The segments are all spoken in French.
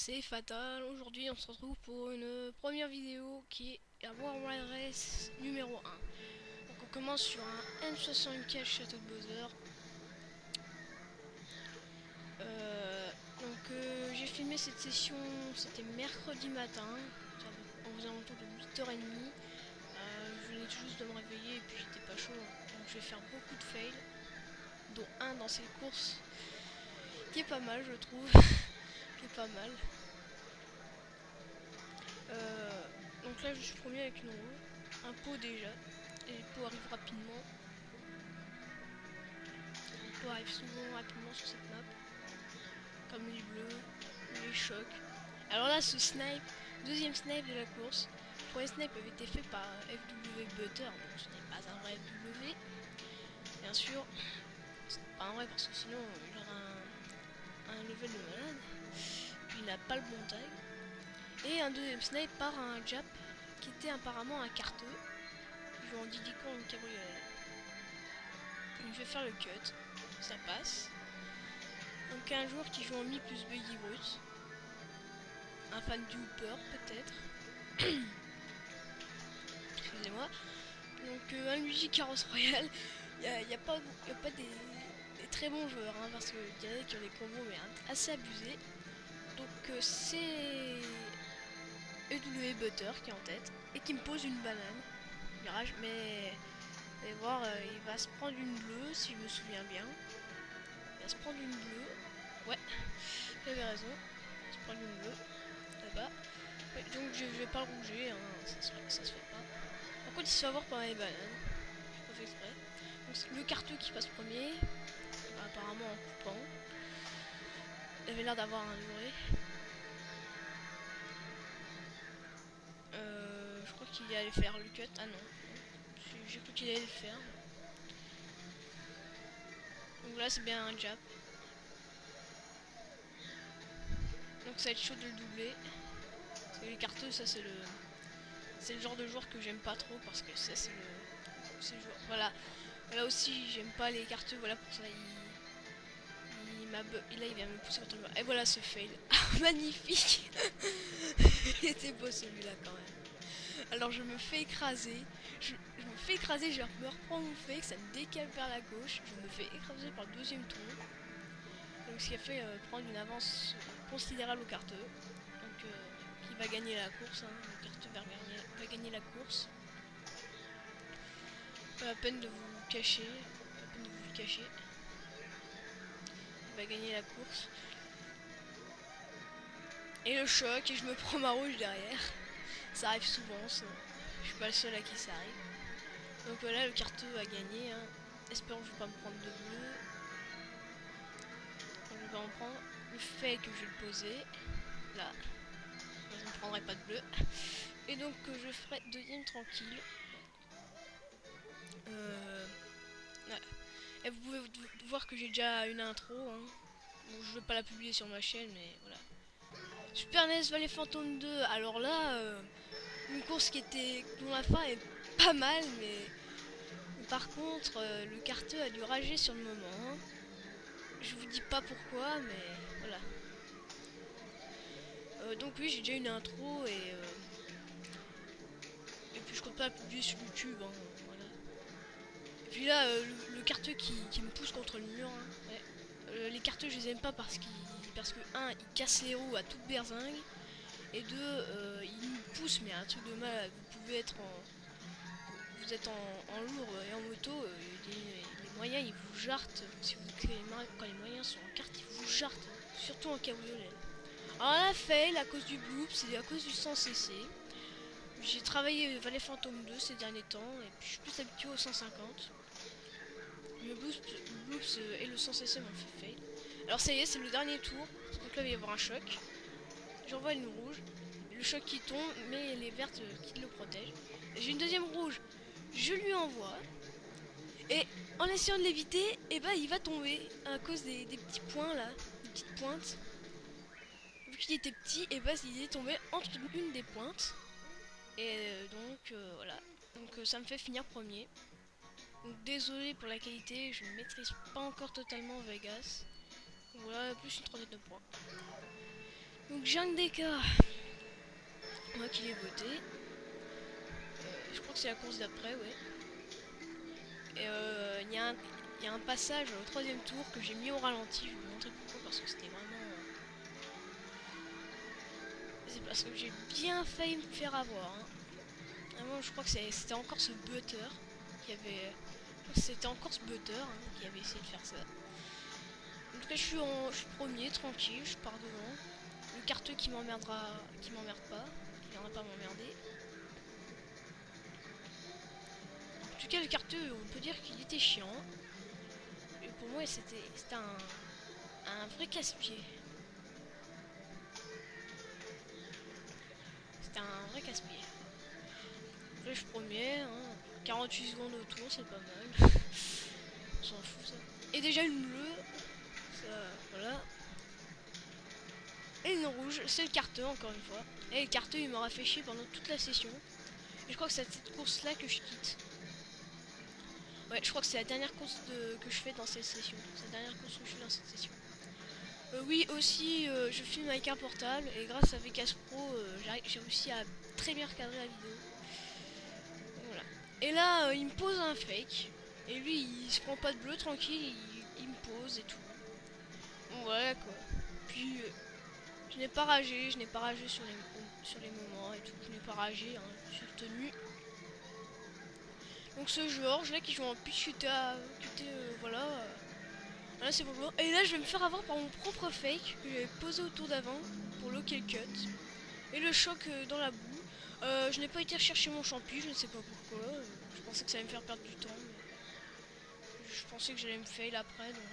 c'est Fatal. Aujourd'hui on se retrouve pour une première vidéo qui est la World Wide Race numéro 1. Donc on commence sur un M64 Château de Bowser. J'ai filmé cette session, c'était mercredi matin, aux alentours de 8h30. Je venais tout juste de me réveiller et puis j'étais pas chaud. Donc je vais faire beaucoup de fails, dont un dans cette course qui est pas mal je trouve. Qui est pas mal. Donc là je suis premier avec une roue, un pot déjà, et les pots arrivent rapidement. Les pots arrivent souvent rapidement sur cette map, comme les bleus, les chocs. Alors là ce snipe, deuxième snipe de la course, le premier snipe avait été fait par FW Butter, donc ce n'est pas un vrai FW, bien sûr, c'est pas un vrai parce que sinon il aura un level de malade, puis il n'a pas le bon tag. Et un deuxième snipe par un Jap qui était apparemment un carteux. Je vais en Diddy Kong une cabriolet. Donc je vais faire le cut, ça passe. Donc un joueur qui joue en Mi plus Buggy Brut. Un fan du Hooper peut-être. Excusez-moi. Donc un Luigi Carrosse Royale. Il n'y a pas des très bons joueurs hein, parce qu'il y en a qui ont des combos mais assez abusés. Donc c'est EW Butter qui est en tête et qui me pose une banane. Virage, mais vous allez voir, il va se prendre une bleue si je me souviens bien. Il va se prendre une bleue. Ouais, j'avais raison. Il va se prendre une bleue là-bas. Ouais, donc je vais pas le rouger, hein, ça se fait pas. Par contre, il se fait avoir par les bananes. J'ai pas fait exprès. Donc c'est le carteux qui passe premier. Apparemment en coupant. Il avait l'air d'avoir un duré. Je crois qu'il allait faire le cut. Ah non. J'ai cru qu'il allait le faire. Donc là c'est bien un jab. Donc ça va être chaud de le doubler. Parce que les carteux, ça c'est le genre de joueur que j'aime pas trop parce que ça c'est le joueur. Voilà. Là aussi j'aime pas les carteux, voilà pour ça là il vient me pousser contre le mur. Et voilà ce fail. Magnifique. Il était beau celui-là quand même. Alors je me fais écraser. Je me fais écraser, je me reprends mon fake, ça me décale vers la gauche. Je me fais écraser par le deuxième tour. Donc ce qui a fait prendre une avance considérable au carteux. Donc qui va gagner la course. Hein. Le carteux va gagner la course. Pas la peine de vous cacher. Pas la peine de vous cacher. Il va gagner la course. Et le choc, et je me prends ma rouge derrière. Ça arrive souvent, ça. Je suis pas le seul à qui ça arrive. Donc là, le carteux a gagné. Hein. Espérons que je vais pas me prendre de bleu. Je vais pas en prendre. Le fait que je vais le poser. Là. Je ne prendrai pas de bleu. Et donc je ferai deuxième tranquille. Voilà. Et vous pouvez voir que j'ai déjà une intro. Hein. Bon, je vais pas la publier sur ma chaîne, mais voilà. Super NES Valley Phantom 2. Alors là, une course dont la fin est pas mal, mais par contre, le carteux a dû rager sur le moment. Hein. Je vous dis pas pourquoi, mais voilà. Donc oui, j'ai déjà une intro et puis je compte pas la publier sur YouTube. Hein, voilà. Et puis là, le carteux qui me pousse contre le mur. Hein, ouais. Les carteux, je les aime pas parce que un, ils cassent les roues à toute berzingue. Et deux, ils nous poussent, mais un truc de mal. Vous êtes en lourd et en moto, les moyens ils vous jartent. Si vous quand les moyens sont en carte, ils vous jartent, surtout en cabriolet. Alors là, fail à cause du bloop, c'est à cause du 100cc. J'ai travaillé Valley Phantom 2 ces derniers temps et puis je suis plus habitué au 150. Le bloops et le 100cc m'ont fait fail. Alors ça y est, c'est le dernier tour. Donc là il va y avoir un choc. J'envoie une rouge. Le choc qui tombe, mais les vertes qui le protègent. J'ai une deuxième rouge. Je lui envoie. Et en essayant de l'éviter, et bah il va tomber à cause des petits points là, des petites pointes. Vu qu'il était petit, et bah il est tombé entre une des pointes. Et donc voilà. Donc ça me fait finir premier. Donc désolé pour la qualité, je ne maîtrise pas encore totalement Vegas. Donc voilà, plus une trentaine de points. Donc Jungle Deka. Moi qui l'ai voté. Je crois que c'est la course d'après, ouais. Et il y a un passage au troisième tour que j'ai mis au ralenti. Je vais vous montrer pourquoi, parce que c'était vraiment... c'est parce que j'ai bien failli me faire avoir. Hein. Vraiment, je crois que c'était encore ce butter qui avait... C'était encore ce butter qui avait essayé de faire ça. En tout cas, je suis premier, tranquille, je pars devant. Le carteux qui m'emmerde pas, qui viendra pas m'emmerder. En tout cas, le carteux, on peut dire qu'il était chiant. Et pour moi, c'était un vrai casse-pied. C'était un vrai casse-pied. Là, je suis premier, hein. 48 secondes au tour, c'est pas mal. On s'en fout, ça. Et déjà une bleue. Ça, voilà. Et une rouge, c'est le carteux, encore une fois. Et le carteux, il m'aura fait chier pendant toute la session. Et je crois que c'est cette course-là que je quitte. Ouais, je crois que c'est la dernière course que je fais dans cette session. C'est la dernière course que je fais dans cette session. Oui, aussi, je filme avec un portable. Et grâce à VCAS Pro, j'ai réussi à très bien recadrer la vidéo. Voilà. Et là, il me pose un fake. Et lui, il se prend pas de bleu, tranquille. Il me pose et tout. Bon, voilà, quoi. Puis... je n'ai pas ragé sur les moments et tout, je n'ai pas ragé, hein, je suis tenu. Donc ce George là qui joue en pitch, voilà, là c'est bon joueur. Et là je vais me faire avoir par mon propre fake que j'avais posé au tour d'avant pour local cut. Et le choc dans la boue. Je n'ai pas été rechercher mon champi, je ne sais pas pourquoi. Je pensais que ça allait me faire perdre du temps, mais je pensais que j'allais me fail après, donc...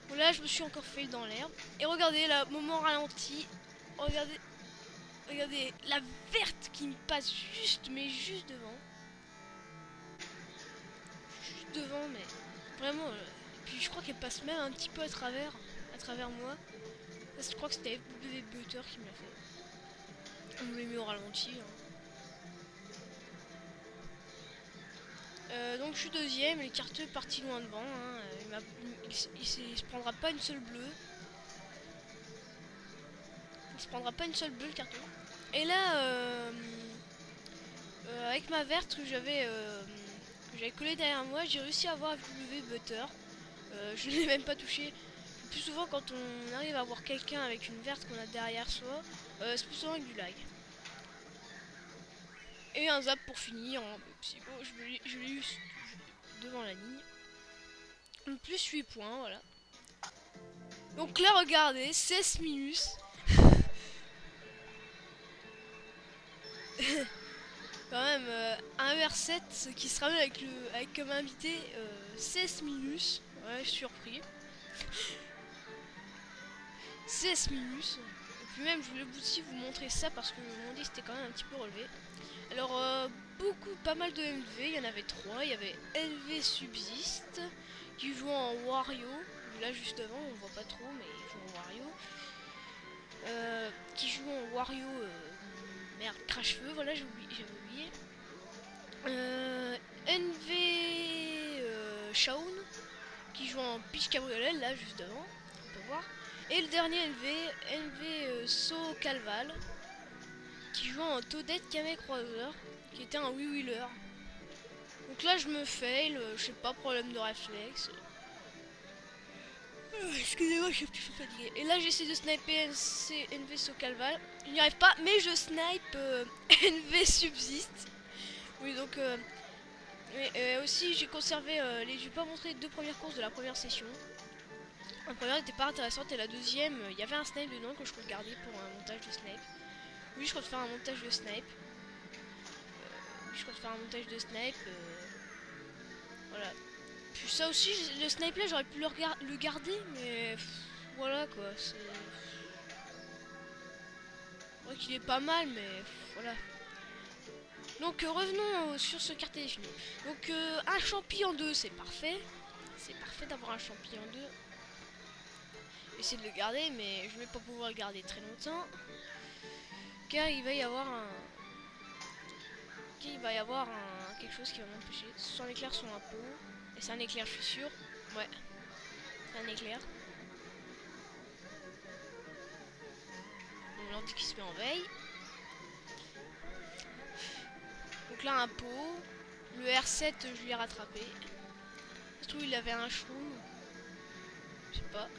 Bon, là je me suis encore fail dans l'herbe. Et regardez là, moment ralenti. Regardez la verte qui me passe juste, mais juste devant. Juste devant, mais vraiment. Et puis je crois qu'elle passe même un petit peu à travers moi. Ça, je crois que c'était FW Butter qui me l'a fait. On me l'a mis au ralenti. Hein. Donc je suis deuxième, le carteux est parti loin devant. Hein. Il se prendra pas une seule bleue. Il se prendra pas une seule bleue le carteux. Et là, avec ma verte que j'avais collée derrière moi, j'ai réussi à avoir FW Butter. Je ne l'ai même pas touché. Le plus souvent, quand on arrive à voir quelqu'un avec une verte qu'on a derrière soi, c'est plus souvent avec du lag. Et un zap pour finir en psycho, je l'ai eu devant la ligne. Plus 8 points, voilà. Donc là, regardez, 16 minus. Quand même, un ER7 qui se ramène avec comme invité 16 minus. Ouais, je suis surpris. 16 minus. Et puis même, je voulais aussi vous montrer ça parce que mon dit c'était quand même un petit peu relevé. Alors, pas mal de MV, il y en avait 3. Il y avait LV Subsiste qui joue en Wario. Là, juste devant, on voit pas trop, mais il joue en Wario. Qui joue en Wario. Merde, Crash-Feu, voilà, j'avais oublié. NV Shaun qui joue en Peach Cabriolet, là, juste devant. On peut voir. Et le dernier NV So Calval qui joue en Toadette Kamek Croiser, qui était un wheeler. Donc là je me fail, je sais pas, problème de réflexe. Excusez-moi, je suis un petit peu fatigué. Et là j'essaie de sniper NV Socalval. Je n'y arrive pas, mais je snipe NV Subsiste. Oui, donc aussi j'ai conservé je vais pas montrer les 2 premières courses de la première session. La première n'était pas intéressante et la deuxième, il y avait un snipe dedans que je peux garder pour un montage de snipe. Oui, je compte faire un montage de snipe. Voilà. Puis ça aussi, le snipe là, j'aurais pu le garder, mais voilà quoi. C'est vrai qu'il est pas mal, mais voilà. Donc revenons sur ce quartier défini. Donc un champi en 2, c'est parfait. C'est parfait d'avoir un champi en 2. Essayer de le garder, mais je vais pas pouvoir le garder très longtemps. Car il va y avoir quelque chose qui va m'empêcher. Ce sont un éclair sur ma peau. Et c'est un éclair, je suis sûr. Ouais. C'est un éclair. l'ordi qui se met en veille. Donc là un pot. Le R7 je lui ai rattrapé. Je trouve il avait un shroom. Je sais pas.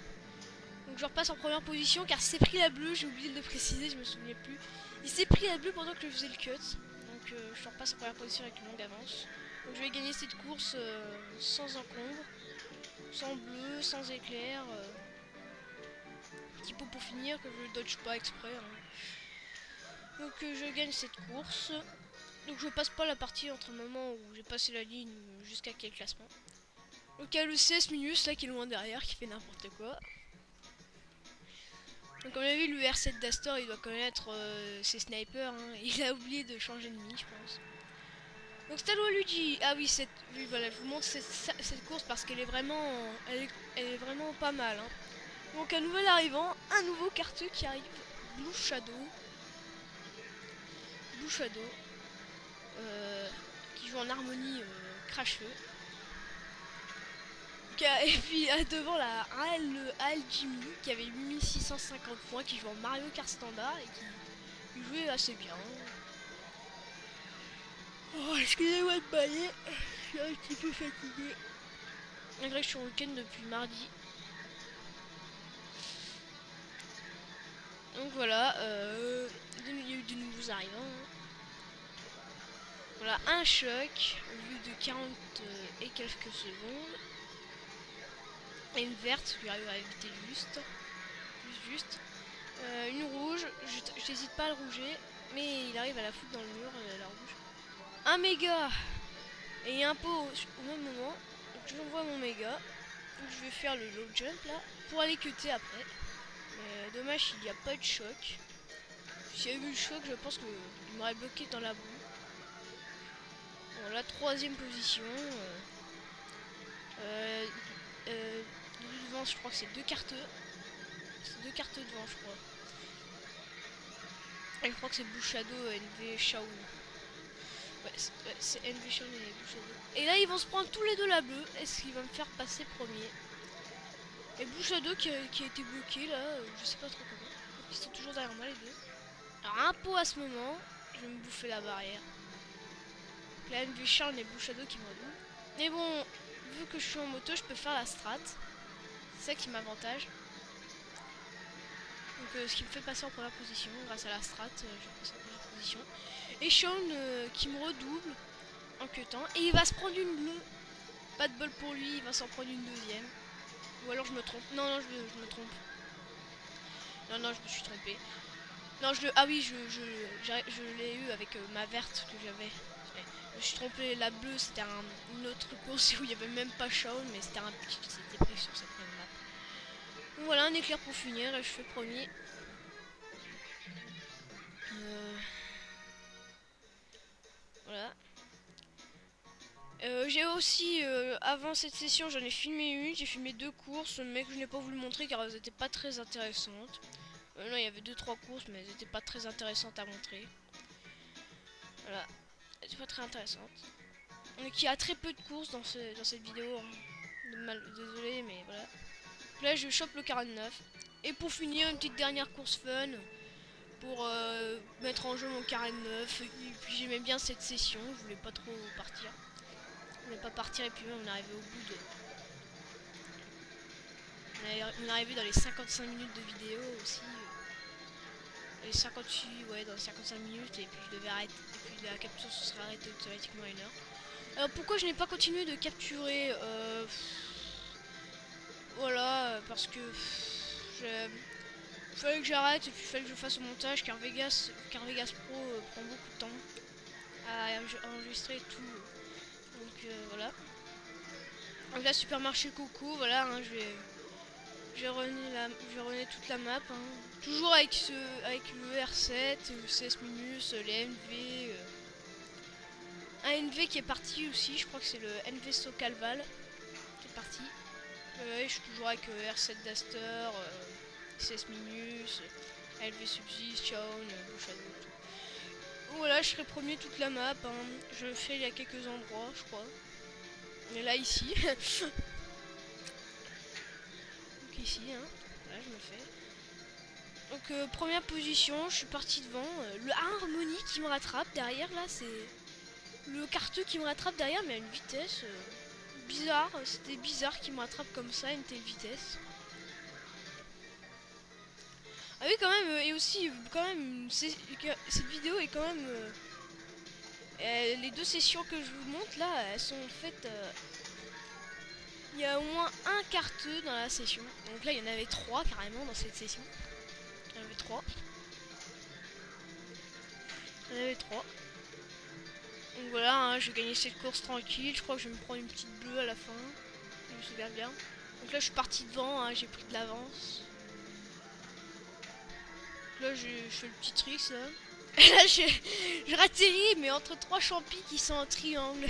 Donc je repasse en première position car c'est pris la bleue, j'ai oublié de le préciser, je me souvenais plus. Il s'est pris la bleue pendant que je faisais le cut. Donc je repasse en première position avec une longue avance. Donc je vais gagner cette course sans encombre, sans bleu, sans éclair. Petit pot pour finir que je dodge pas exprès. Hein. Donc je gagne cette course. Donc je passe pas la partie entre le moment où j'ai passé la ligne jusqu'à quel classement. Donc il y a le CS Minus là qui est loin derrière, qui fait n'importe quoi. Donc comme on a vu, le R7 d'Astor il doit connaître ses snipers, hein. Il a oublié de changer de mini je pense. Donc Stalo Luigi, ah oui, voilà, je vous montre cette course parce qu'elle est vraiment elle est vraiment pas mal. Hein. Donc un nouvel arrivant, un nouveau carteux qui arrive, Blue Shadow. Blue Shadow. Qui joue en harmonie Crash-Feu. Et puis devant la AL Jimmy qui avait 8650 points, qui joue en Mario Kart standard et qui jouait assez bien. Oh, excusez-moi de bailler, je suis un petit peu fatigué. Malgré que je suis en week-end depuis mardi. Donc voilà, il y a eu de nouveaux arrivants. Voilà, un choc au lieu de 40 et quelques secondes. Et une verte, je lui arrive à éviter juste. Une rouge, je n'hésite pas à le rouger, mais il arrive à la foutre dans le mur, la rouge. Un méga et un pot au même moment. Donc j'envoie mon méga. Donc je vais faire le low jump là pour aller cutter après. Mais dommage, il n'y a pas de choc. S'il y avait eu le choc, je pense qu'il m'aurait bloqué dans la boue. Bon, la troisième position. Devant, je crois que c'est deux carteux. C'est deux carteux devant, je crois. Et je crois que c'est Blue Shadow, NV Shaun. Ouais, c'est NV Shaun et Blue Shadow. Et là, ils vont se prendre tous les deux la bleue. Est-ce qu'il va me faire passer premier? Et Blue Shadow qui a été bloqué là, je sais pas trop comment. Ils sont toujours derrière moi les deux. Alors un pot à ce moment, je vais me bouffer la barrière. Donc là, NV Shaun et Blue Shadow qui me redoublent. Mais bon, vu que je suis en moto, je peux faire la strat. C'est ça qui m'avantage. Donc ce qui me fait passer en première position, grâce à la strat, je passe en première position. Et Shaun qui me redouble en queutant. Et il va se prendre une bleue. Pas de bol pour lui, il va s'en prendre une deuxième. Ou alors je me trompe. Non, non, je me trompe. Non, non, je me suis trompé. Non, ah oui, je l'ai eu avec ma verte que j'avais. Je me suis trompé, la bleue c'était une autre course où il n'y avait même pas Shaun, mais c'était un petit, c'était pris sur cette même map. Donc voilà, un éclair pour finir, et je fais premier. Voilà. J'ai aussi, avant cette session, j'en ai filmé une, j'ai filmé deux courses, mais que je n'ai pas voulu montrer car elles n'étaient pas très intéressantes. Non, il y avait 2-3 courses, mais elles n'étaient pas très intéressantes à montrer. Voilà, elles n'étaient pas très intéressantes. Donc il y a très peu de courses dans cette vidéo, hein. Désolé, mais voilà. Donc là, je chope le 49. Et pour finir, une petite dernière course fun pour mettre en jeu mon 49. Et puis j'aimais bien cette session, je voulais pas trop partir. Je voulais pas partir et puis on est arrivé au bout de... On est arrivé dans les 55 minutes de vidéo aussi. Les 58, ouais, dans les 55 minutes et puis je devais arrêter. Et puis la capture se serait arrêtée automatiquement à 1 heure. Alors pourquoi je n'ai pas continué de capturer voilà, parce que il fallait que j'arrête et puis il fallait que je fasse au montage car Vegas Pro prend beaucoup de temps à enregistrer et tout. Donc voilà. Donc là, Supermarché Coco, voilà, hein, je vais runner toute la map. Hein. Toujours avec le R7, le CS Minus, les NV. Un NV qui est parti aussi, je crois que c'est le NV Socalval qui est parti. Je suis toujours avec R7 Duster, CS Minus, LV Subsist, Shaun, Blue Shadow. Voilà, je serai premier toute la map. Hein. Je le fais il y a quelques endroits, je crois. Mais là, ici. Donc ici, hein. Là, je me fais. Donc première position, je suis parti devant. Le Harmonie qui me rattrape derrière là, c'est le carteux qui me rattrape derrière, mais à une vitesse bizarre. C'était bizarre qu'il me rattrape comme ça à une telle vitesse. Ah oui quand même, et aussi quand même, cette vidéo est quand même... les deux sessions que je vous montre là, elles sont faites... il y a au moins un carteux dans la session. Donc là il y en avait 3 carrément dans cette session. Il y en avait 3. Il y en avait 3. Donc voilà, hein, je vais gagner cette course tranquille. Je crois que je vais me prendre une petite bleue à la fin. Je me souviens bien. Donc là je suis parti devant, hein, j'ai pris de l'avance. Là je fais le petit trick là. Et là je ratterris mais entre 3 champis qui sont en triangle.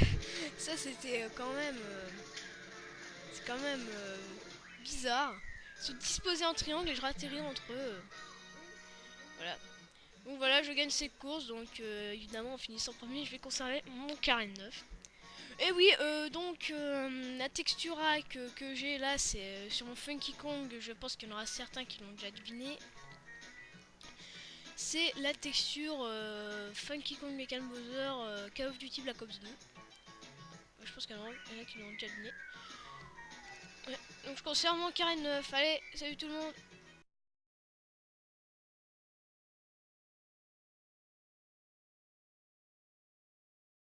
Ça c'était quand même... c'est quand même bizarre. Ils sont disposés en triangle et je ratterris entre eux. Voilà. Donc voilà, je gagne cette course. Donc évidemment en finissant premier je vais conserver mon carré 9. Et oui, donc la textura que j'ai là, c'est sur mon Funky Kong. Je pense qu'il y en aura certains qui l'ont déjà deviné. C'est la texture Funky Kong Mechan Bowser Call of Duty Black Ops 2. Je pense qu'il y en a qui l'ont déjà deviné. Ouais, donc je conserve mon carré 9. Allez, salut tout le monde.